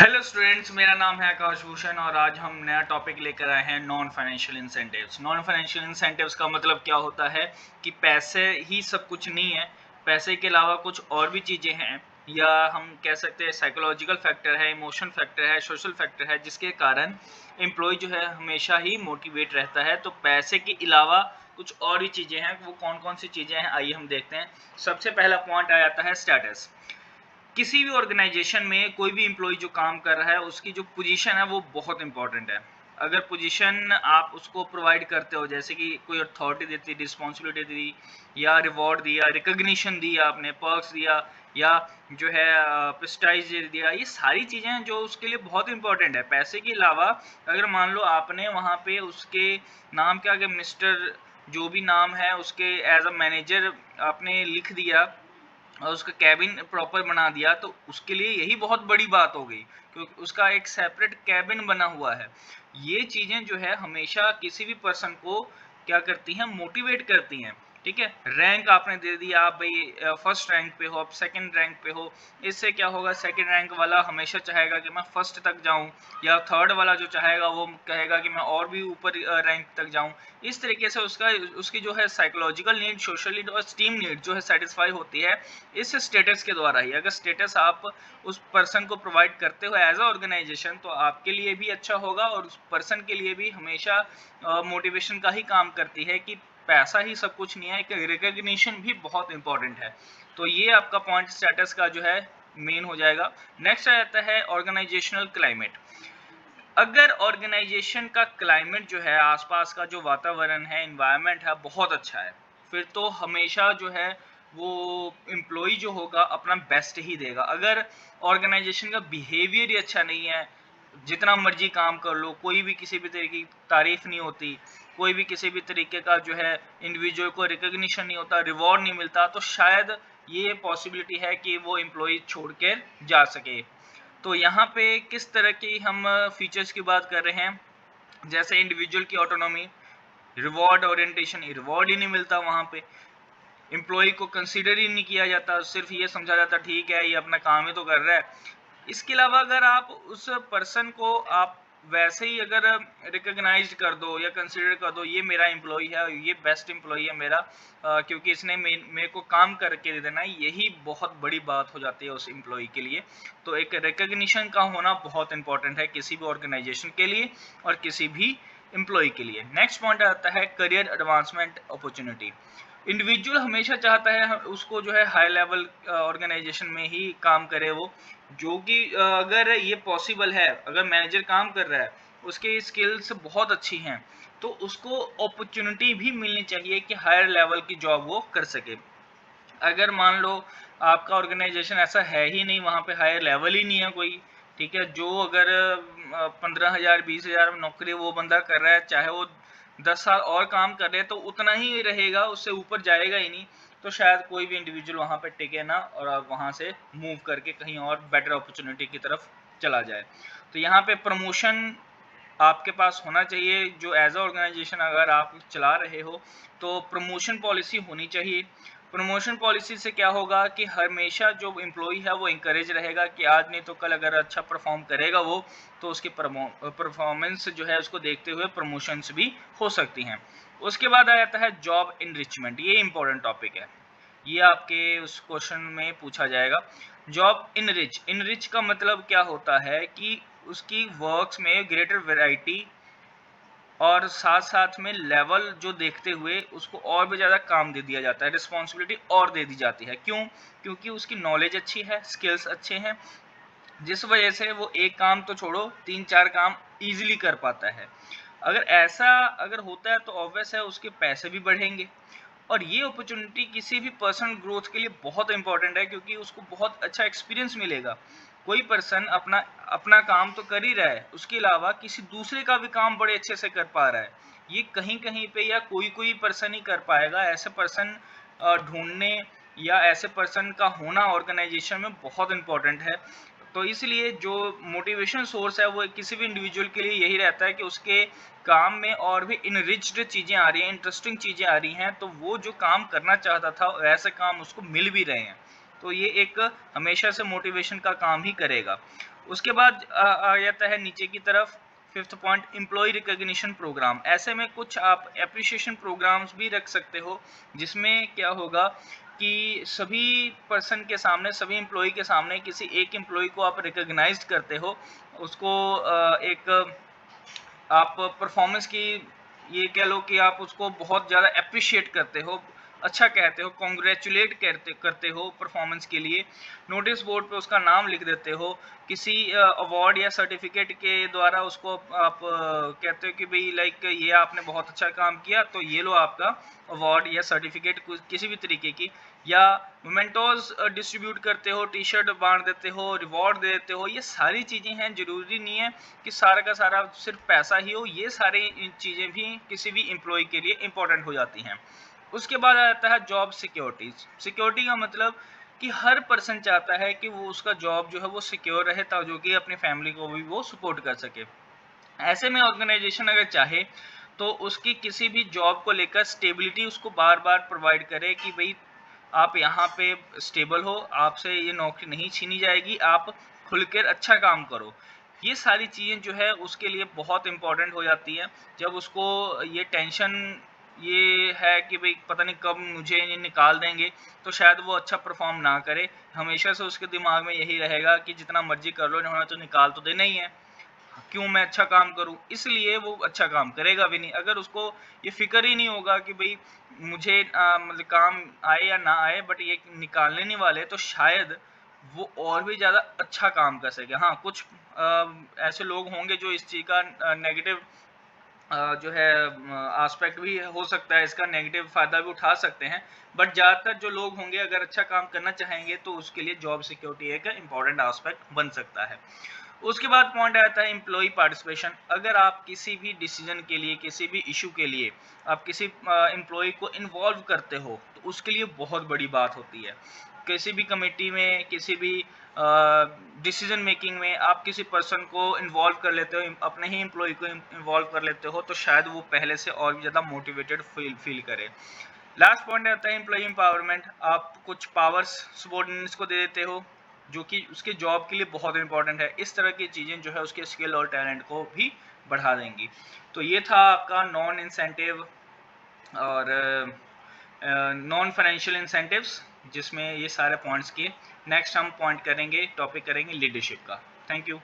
Hello students, मेरा नाम है आकाश भूषण और आज हम नया टॉपिक लेकर आए हैं non financial incentives. Non financial incentives का मतलब क्या होता है कि पैसे ही सब कुछ नहीं है, पैसे के अलावा कुछ और भी चीज़ें हैं, या हम कह सकते हैं साइकोलॉजिकल फैक्टर है, इमोशन फैक्टर है, सोशल फैक्टर है, जिसके कारण एम्प्लॉय जो है हमेशा ही मोटिवेट रहता है। तो पैसे के अलावा कुछ और भी चीज़ें हैं, वो कौन कौन सी चीज़ें हैं आइए हम देखते हैं। सबसे पहला पॉइंट आ जाता है स्टेटस। किसी भी ऑर्गेनाइजेशन में कोई भी एम्प्लॉय जो काम कर रहा है उसकी जो पोजीशन है वो बहुत इंपॉर्टेंट है। अगर पोजीशन आप उसको प्रोवाइड करते हो, जैसे कि कोई अथॉरिटी देती, रिस्पॉन्सिबिलिटी दी, या रिवॉर्ड दिया, रिकॉग्निशन दिया, आपने पर्क्स दिया, या जो है प्रेस्टाइज दिया, ये सारी चीज़ें जो उसके लिए बहुत इंपॉर्टेंट है। पैसे के अलावा अगर मान लो आपने वहाँ पे उसके नाम के आगे मिस्टर जो भी नाम है उसके एज अ मैनेजर आपने लिख दिया और उसका कैबिन प्रॉपर बना दिया, तो उसके लिए यही बहुत बड़ी बात हो गई, क्योंकि उसका एक सेपरेट कैबिन बना हुआ है। ये चीज़ें जो है हमेशा किसी भी पर्सन को क्या करती हैं, मोटिवेट करती हैं। ठीक है, रैंक आपने दे दिया, आप भाई फर्स्ट रैंक पे हो, आप सेकंड रैंक पे हो, इससे क्या होगा, सेकंड रैंक वाला हमेशा चाहेगा कि मैं फर्स्ट तक जाऊं, या थर्ड वाला जो चाहेगा वो कहेगा कि मैं और भी ऊपर रैंक तक जाऊं। इस तरीके से उसकी जो है साइकोलॉजिकल नीड, सोशल नीड और स्टीम नीड जो है सेटिस्फाई होती है इस स्टेटस के द्वारा ही। अगर स्टेटस आप उस पर्सन को प्रोवाइड करते हो एज अ ऑर्गेनाइजेशन, तो आपके लिए भी अच्छा होगा और उस पर्सन के लिए भी हमेशा मोटिवेशन का ही काम करती है कि पैसा ही सब कुछ नहीं है, एक रिकॉग्निशन भी बहुत इंपॉर्टेंट है। तो ये आपका पॉइंट स्टेटस का जो है मेन हो जाएगा। नेक्स्ट आ जाता है ऑर्गेनाइजेशनल क्लाइमेट। अगर ऑर्गेनाइजेशन का क्लाइमेट जो है, आसपास का जो वातावरण है, एनवायरनमेंट है, बहुत अच्छा है, फिर तो हमेशा जो है वो एम्प्लॉय जो होगा अपना बेस्ट ही देगा। अगर ऑर्गेनाइजेशन का बिहेवियर ही अच्छा नहीं है, जितना मर्जी काम कर लो, कोई भी किसी भी तरीके की तारीफ नहीं होती, कोई भी किसी भी तरीके का जो है इंडिविजुअल को रिकॉग्निशन नहीं होता, रिवॉर्ड नहीं मिलता, तो शायद ये पॉसिबिलिटी है कि वो एम्प्लॉय छोड़ के जा सके। तो यहाँ पे किस तरह की हम फीचर्स की बात कर रहे हैं, जैसे इंडिविजुअल की ऑटोनॉमी, रिवॉर्ड ओरिएंटेशन, रिवॉर्ड ही नहीं मिलता वहाँ पे, एम्प्लॉय को कंसीडर ही नहीं किया जाता, सिर्फ ये समझा जाता ठीक है ये अपना काम ही तो कर रहा है। इसके अलावा अगर आप उस पर्सन को आप वैसे ही अगर रिकॉग्नाइज कर दो या कंसीडर कर दो, ये मेरा एम्प्लॉय है, ये बेस्ट एम्प्लॉय है मेरा, क्योंकि इसने मेरे को काम करके दे देना, यही बहुत बड़ी बात हो जाती है उस एम्प्लॉय के लिए। तो एक रिकॉग्निशन का होना बहुत इंपॉर्टेंट है किसी भी ऑर्गेनाइजेशन के लिए और किसी भी एम्प्लॉय के लिए। नेक्स्ट पॉइंट आता है करियर एडवांसमेंट अपॉर्चुनिटी। इंडिविजुअल हमेशा चाहता है उसको जो है हाई लेवल ऑर्गेनाइजेशन में ही काम करे वो, जो कि अगर ये पॉसिबल है, अगर मैनेजर काम कर रहा है, उसके स्किल्स बहुत अच्छी हैं, तो उसको अपॉर्चुनिटी भी मिलनी चाहिए कि हायर लेवल की जॉब वो कर सके। अगर मान लो आपका ऑर्गेनाइजेशन ऐसा है ही नहीं, वहाँ पे हायर लेवल ही नहीं है कोई, ठीक है, जो अगर 15,000 20,000 नौकरी वो बंदा कर रहा है, चाहे वो 10 साल और काम कर रहे, तो उतना ही रहेगा, उससे ऊपर जाएगा ही नहीं। तो शायद कोई भी इंडिविजुअल वहाँ पे टिके ना और आप वहाँ से मूव करके कहीं और बेटर अपॉर्चुनिटी की तरफ चला जाए। तो यहाँ पे प्रमोशन आपके पास होना चाहिए, जो एज अ ऑर्गेनाइजेशन अगर आप चला रहे हो तो प्रमोशन पॉलिसी होनी चाहिए। प्रमोशन पॉलिसी से क्या होगा कि हमेशा जो एम्प्लॉय है वो इंकरेज रहेगा कि आज नहीं तो कल अगर अच्छा परफॉर्म करेगा वो, तो उसकी परफॉर्मेंस जो है उसको देखते हुए प्रमोशंस भी हो सकती हैं। उसके बाद आ जाता है जॉब इनरिचमेंट। ये इंपॉर्टेंट टॉपिक है, ये आपके उस क्वेश्चन में पूछा जाएगा। जॉब इनरिच, इनरिच का मतलब क्या होता है कि उसकी वर्क्स में ग्रेटर वैरायटी और साथ साथ में लेवल जो देखते हुए उसको और भी ज़्यादा काम दे दिया जाता है, रिस्पॉन्सिबिलिटी और दे दी जाती है। क्यों? क्योंकि उसकी नॉलेज अच्छी है, स्किल्स अच्छे हैं, जिस वजह से वो एक काम तो छोड़ो 3-4 काम ईजिली कर पाता है। अगर ऐसा अगर होता है तो ऑब्वियस है उसके पैसे भी बढ़ेंगे, और ये अपॉर्चुनिटी किसी भी पर्सनल ग्रोथ के लिए बहुत इंपॉर्टेंट है, क्योंकि उसको बहुत अच्छा एक्सपीरियंस मिलेगा। कोई पर्सन अपना अपना काम तो कर ही रहा है, उसके अलावा किसी दूसरे का भी काम बड़े अच्छे से कर पा रहा है। ये कहीं कहीं पे या कोई कोई पर्सन ही कर पाएगा। ऐसे पर्सन ढूंढने या ऐसे पर्सन का होना ऑर्गेनाइजेशन में बहुत इंपॉर्टेंट है। तो इसलिए जो मोटिवेशन सोर्स है वो किसी भी इंडिविजुअल के लिए यही रहता है कि उसके काम में और भी इनरिच्ड चीज़ें आ रही हैं, इंटरेस्टिंग चीज़ें आ रही हैं, तो वो जो काम करना चाहता था वैसे काम उसको मिल भी रहे हैं। तो ये एक हमेशा से मोटिवेशन का काम ही करेगा। उसके बाद आ जाता है नीचे की तरफ fifth point, employ recognition program. ऐसे में कुछ आप एप्रिसिएशन प्रोग्राम्स भी रख सकते हो, जिसमें क्या होगा कि सभी पर्सन के सामने, सभी एम्प्लॉय के सामने किसी एक एम्प्लॉय को आप रिकॉग्नाइज्ड करते हो, उसको एक आप परफॉर्मेंस की, ये कह लो कि आप उसको बहुत ज़्यादा अप्रिशिएट करते हो, अच्छा कहते हो, कॉन्ग्रेचुलेट करते हो परफॉर्मेंस के लिए, नोटिस बोर्ड पे उसका नाम लिख देते हो, किसी अवार्ड या सर्टिफिकेट के द्वारा उसको आप कहते हो कि भाई लाइक ये आपने बहुत अच्छा काम किया, तो ये लो आपका अवार्ड या सर्टिफिकेट किसी भी तरीके की, या मोमेंटोज डिस्ट्रीब्यूट करते हो, टी शर्ट बांट देते हो, रिवॉर्ड दे देते हो। ये सारी चीज़ें हैं, ज़रूरी नहीं है कि सारा का सारा सिर्फ पैसा ही हो, ये सारी चीज़ें भी किसी भी एम्प्लॉय के लिए इंपॉर्टेंट हो जाती हैं। उसके बाद आ जाता है जॉब सिक्योरिटीज। सिक्योरिटी का मतलब कि हर पर्सन चाहता है कि वो उसका जॉब जो है वो सिक्योर रहे, ताकि कि अपनी फैमिली को भी वो सपोर्ट कर सके। ऐसे में ऑर्गेनाइजेशन अगर चाहे तो उसकी किसी भी जॉब को लेकर स्टेबिलिटी उसको बार बार प्रोवाइड करे कि भाई आप यहाँ पे स्टेबल हो, आपसे ये नौकरी नहीं छीनी जाएगी, आप खुलकर अच्छा काम करो। ये सारी चीज़ें जो है उसके लिए बहुत इंपॉर्टेंट हो जाती हैं। जब उसको ये टेंशन ये है कि भाई पता नहीं कब मुझे ये निकाल देंगे, तो शायद वो अच्छा परफॉर्म ना करे। हमेशा से उसके दिमाग में यही रहेगा कि जितना मर्जी कर लो, उन्होंने तो निकाल तो देना ही है, क्यों मैं अच्छा काम करूं, इसलिए वो अच्छा काम करेगा भी नहीं। अगर उसको ये फिक्र ही नहीं होगा कि भाई मुझे मतलब काम आए या ना आए, बट ये निकालने नहीं वाले, तो शायद वो और भी ज़्यादा अच्छा काम कर सके। हाँ, कुछ ऐसे लोग होंगे जो इस चीज़ का नेगेटिव जो है एस्पेक्ट भी हो सकता है, इसका नेगेटिव फ़ायदा भी उठा सकते हैं, बट ज़्यादातर जो लोग होंगे अगर अच्छा काम करना चाहेंगे तो उसके लिए जॉब सिक्योरिटी एक इम्पॉर्टेंट एस्पेक्ट बन सकता है। उसके बाद पॉइंट आता है एम्प्लॉय पार्टिसिपेशन। अगर आप किसी भी डिसीजन के लिए, किसी भी इशू के लिए आप किसी एम्प्लॉय को इन्वॉल्व करते हो, तो उसके लिए बहुत बड़ी बात होती है। किसी भी कमेटी में, किसी भी डिसीजन मेकिंग में आप किसी पर्सन को इन्वॉल्व कर लेते हो, अपने ही एम्प्लॉय को इन्वॉल्व कर लेते हो, तो शायद वो पहले से और भी ज़्यादा मोटिवेटेड फील करे। लास्ट पॉइंट आता है एम्प्लॉय एम्पावरमेंट। आप कुछ पावर्स सबॉर्डिनेट्स को दे देते हो, जो कि उसके जॉब के लिए बहुत इंपॉर्टेंट है। इस तरह की चीज़ें जो है उसके स्किल और टैलेंट को भी बढ़ा देंगी। तो ये था आपका नॉन इंसेंटिव और नॉन फाइनेंशियल इंसेंटिव्स, जिसमें ये सारे पॉइंट्स किए। नेक्स्ट हम पॉइंट करेंगे, टॉपिक करेंगे लीडरशिप का। Thank you.